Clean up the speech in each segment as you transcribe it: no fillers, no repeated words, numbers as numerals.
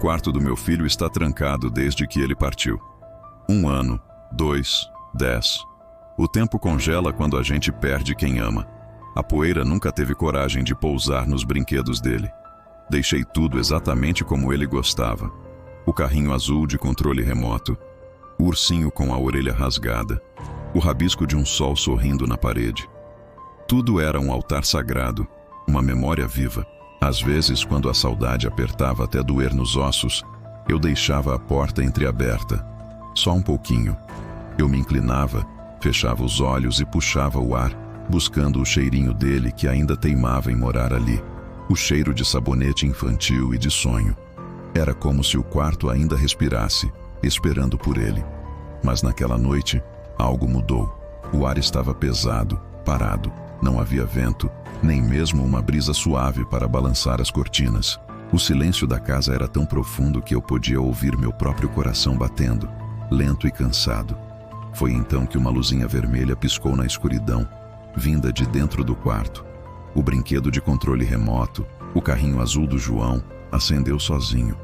quarto do meu filho está trancado desde que ele partiu. 1 ano, 2, 10. O tempo congela quando a gente perde quem ama. A poeira nunca teve coragem de pousar nos brinquedos dele. Deixei tudo exatamente como ele gostava. O carrinho azul de controle remoto, o ursinho com a orelha rasgada, o rabisco de um sol sorrindo na parede. Tudo era um altar sagrado, uma memória viva. Às vezes, quando a saudade apertava até doer nos ossos, eu deixava a porta entreaberta. Só um pouquinho. Eu me inclinava, fechava os olhos e puxava o ar, buscando o cheirinho dele que ainda teimava em morar ali. O cheiro de sabonete infantil e de sonho. Era como se o quarto ainda respirasse, esperando por ele. Mas naquela noite, algo mudou. O ar estava pesado, parado. Não havia vento, nem mesmo uma brisa suave para balançar as cortinas. O silêncio da casa era tão profundo que eu podia ouvir meu próprio coração batendo, lento e cansado. Foi então que uma luzinha vermelha piscou na escuridão, vinda de dentro do quarto. O brinquedo de controle remoto, o carrinho azul do João, acendeu sozinho.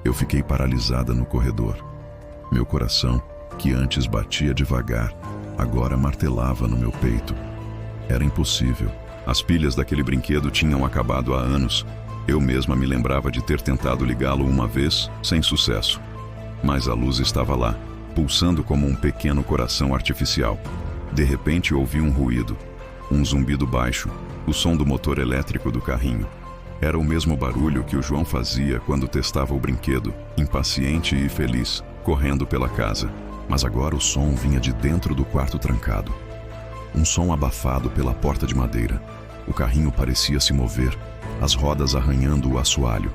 Eu fiquei paralisada no corredor. Meu coração, que antes batia devagar, agora martelava no meu peito. Era impossível. As pilhas daquele brinquedo tinham acabado há anos. Eu mesma me lembrava de ter tentado ligá-lo uma vez, sem sucesso. Mas a luz estava lá, pulsando como um pequeno coração artificial. De repente ouvi um ruído, um zumbido baixo, o som do motor elétrico do carrinho. Era o mesmo barulho que o João fazia quando testava o brinquedo, impaciente e feliz, correndo pela casa. Mas agora o som vinha de dentro do quarto trancado. Um som abafado pela porta de madeira. O carrinho parecia se mover, as rodas arranhando o assoalho.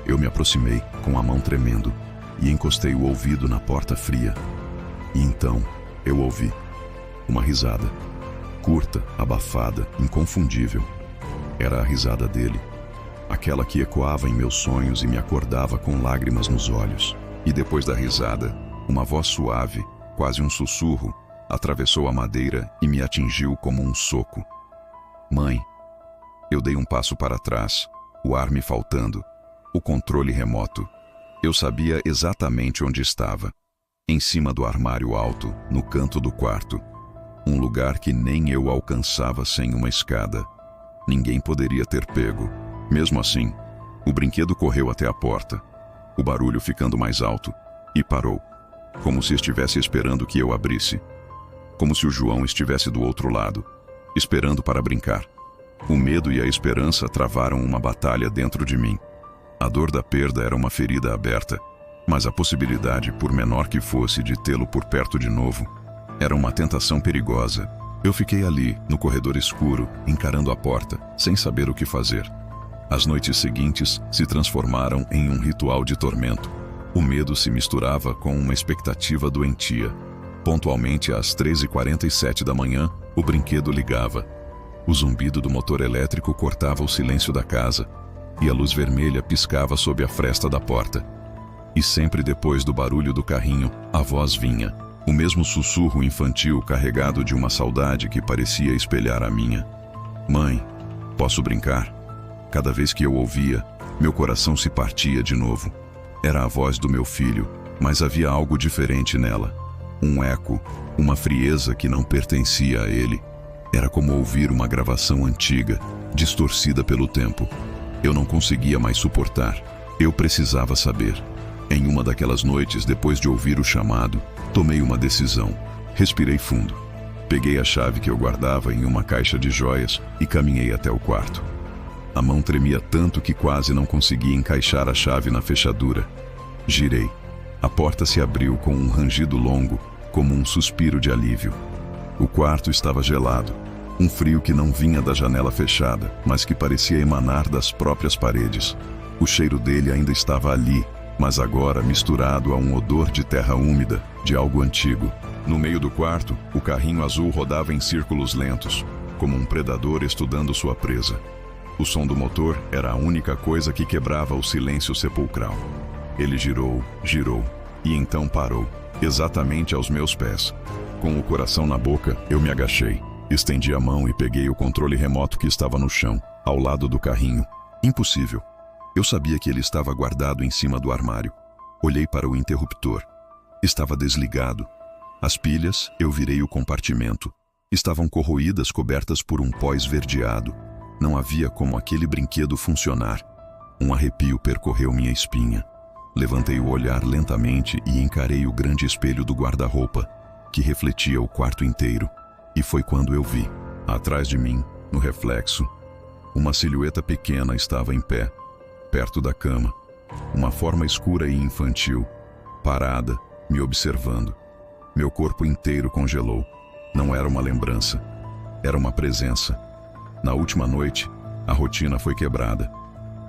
Eu me aproximei, com a mão tremendo, e encostei o ouvido na porta fria. E então, eu ouvi uma risada. Curta, abafada, inconfundível. Era a risada dele. Aquela que ecoava em meus sonhos e me acordava com lágrimas nos olhos. E depois da risada, uma voz suave, quase um sussurro, atravessou a madeira e me atingiu como um soco. Mãe. Eu dei um passo para trás, o ar me faltando, o controle remoto. Eu sabia exatamente onde estava. Em cima do armário alto, no canto do quarto. Um lugar que nem eu alcançava sem uma escada. Ninguém poderia ter pego. Mesmo assim, o brinquedo correu até a porta, o barulho ficando mais alto, e parou, como se estivesse esperando que eu abrisse. Como se o João estivesse do outro lado, esperando para brincar. O medo e a esperança travaram uma batalha dentro de mim. A dor da perda era uma ferida aberta, mas a possibilidade, por menor que fosse, de tê-lo por perto de novo, era uma tentação perigosa. Eu fiquei ali, no corredor escuro, encarando a porta, sem saber o que fazer. As noites seguintes se transformaram em um ritual de tormento. O medo se misturava com uma expectativa doentia. Pontualmente às 13h47 da manhã, o brinquedo ligava. O zumbido do motor elétrico cortava o silêncio da casa, e a luz vermelha piscava sob a fresta da porta. E sempre depois do barulho do carrinho, a voz vinha, o mesmo sussurro infantil carregado de uma saudade que parecia espelhar a minha. Mãe, posso brincar? Cada vez que eu ouvia, meu coração se partia de novo. Era a voz do meu filho, mas havia algo diferente nela. Um eco, uma frieza que não pertencia a ele. Era como ouvir uma gravação antiga, distorcida pelo tempo. Eu não conseguia mais suportar. Eu precisava saber. Em uma daquelas noites, depois de ouvir o chamado, tomei uma decisão. Respirei fundo. Peguei a chave que eu guardava em uma caixa de joias e caminhei até o quarto. A mão tremia tanto que quase não conseguia encaixar a chave na fechadura. Girei. A porta se abriu com um rangido longo, como um suspiro de alívio. O quarto estava gelado. Um frio que não vinha da janela fechada, mas que parecia emanar das próprias paredes. O cheiro dele ainda estava ali, mas agora misturado a um odor de terra úmida, de algo antigo. No meio do quarto, o carrinho azul rodava em círculos lentos, como um predador estudando sua presa. O som do motor era a única coisa que quebrava o silêncio sepulcral. Ele girou, girou, e então parou, exatamente aos meus pés. Com o coração na boca, eu me agachei, estendi a mão e peguei o controle remoto que estava no chão, ao lado do carrinho. Impossível. Eu sabia que ele estava guardado em cima do armário. Olhei para o interruptor. Estava desligado. As pilhas, eu virei o compartimento. Estavam corroídas, cobertas por um pó esverdeado. Não havia como aquele brinquedo funcionar. Um arrepio percorreu minha espinha. Levantei o olhar lentamente e encarei o grande espelho do guarda-roupa, que refletia o quarto inteiro. E foi quando eu vi, atrás de mim, no reflexo, uma silhueta pequena estava em pé, perto da cama. Uma forma escura e infantil, parada, me observando. Meu corpo inteiro congelou. Não era uma lembrança, era uma presença. Na última noite, a rotina foi quebrada.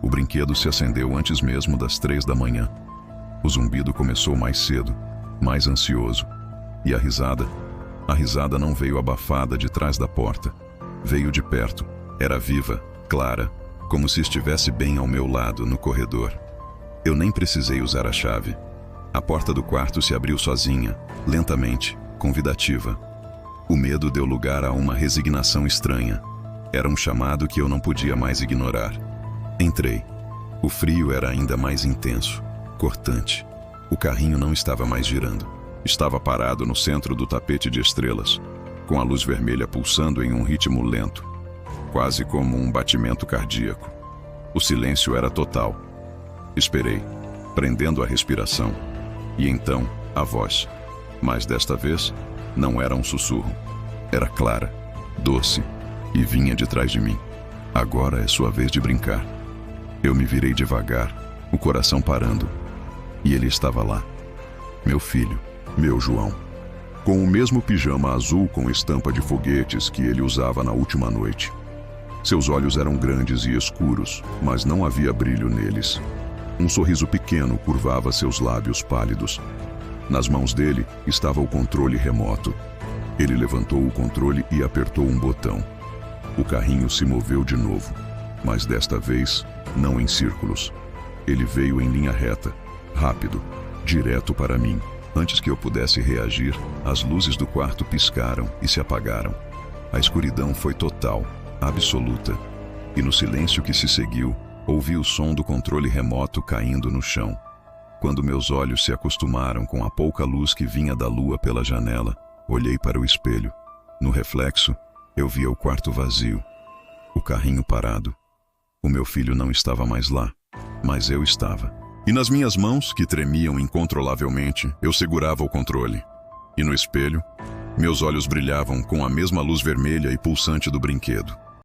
O brinquedo se acendeu antes mesmo das 3 da manhã. O zumbido começou mais cedo, mais ansioso. E a risada não veio abafada de trás da porta. Veio de perto. Era viva, clara, como se estivesse bem ao meu lado, no corredor. Eu nem precisei usar a chave. A porta do quarto se abriu sozinha, lentamente, convidativa. O medo deu lugar a uma resignação estranha. Era um chamado que eu não podia mais ignorar. Entrei. O frio era ainda mais intenso, cortante. O carrinho não estava mais girando. Estava parado no centro do tapete de estrelas, com a luz vermelha pulsando em um ritmo lento, quase como um batimento cardíaco. O silêncio era total. Esperei, prendendo a respiração. E então, a voz. Mas desta vez, não era um sussurro. Era clara, doce, e vinha de trás de mim. Agora é sua vez de brincar. Eu me virei devagar, o coração parando. E ele estava lá. Meu filho, meu João. Com o mesmo pijama azul com estampa de foguetes que ele usava na última noite. Seus olhos eram grandes e escuros, mas não havia brilho neles. Um sorriso pequeno curvava seus lábios pálidos. Nas mãos dele estava o controle remoto. Ele levantou o controle e apertou um botão. O carrinho se moveu de novo, mas desta vez não em círculos. Ele veio em linha reta, rápido, direto para mim. Antes que eu pudesse reagir, as luzes do quarto piscaram e se apagaram. A escuridão foi total, absoluta. E no silêncio que se seguiu, ouvi o som do controle remoto caindo no chão. Quando meus olhos se acostumaram com a pouca luz que vinha da lua pela janela, olhei para o espelho. No reflexo, eu via o quarto vazio, o carrinho parado. O meu filho não estava mais lá, mas eu estava. E nas minhas mãos, que tremiam incontrolavelmente, eu segurava o controle. E no espelho, meus olhos brilhavam com a mesma luz vermelha e pulsante do brinquedo.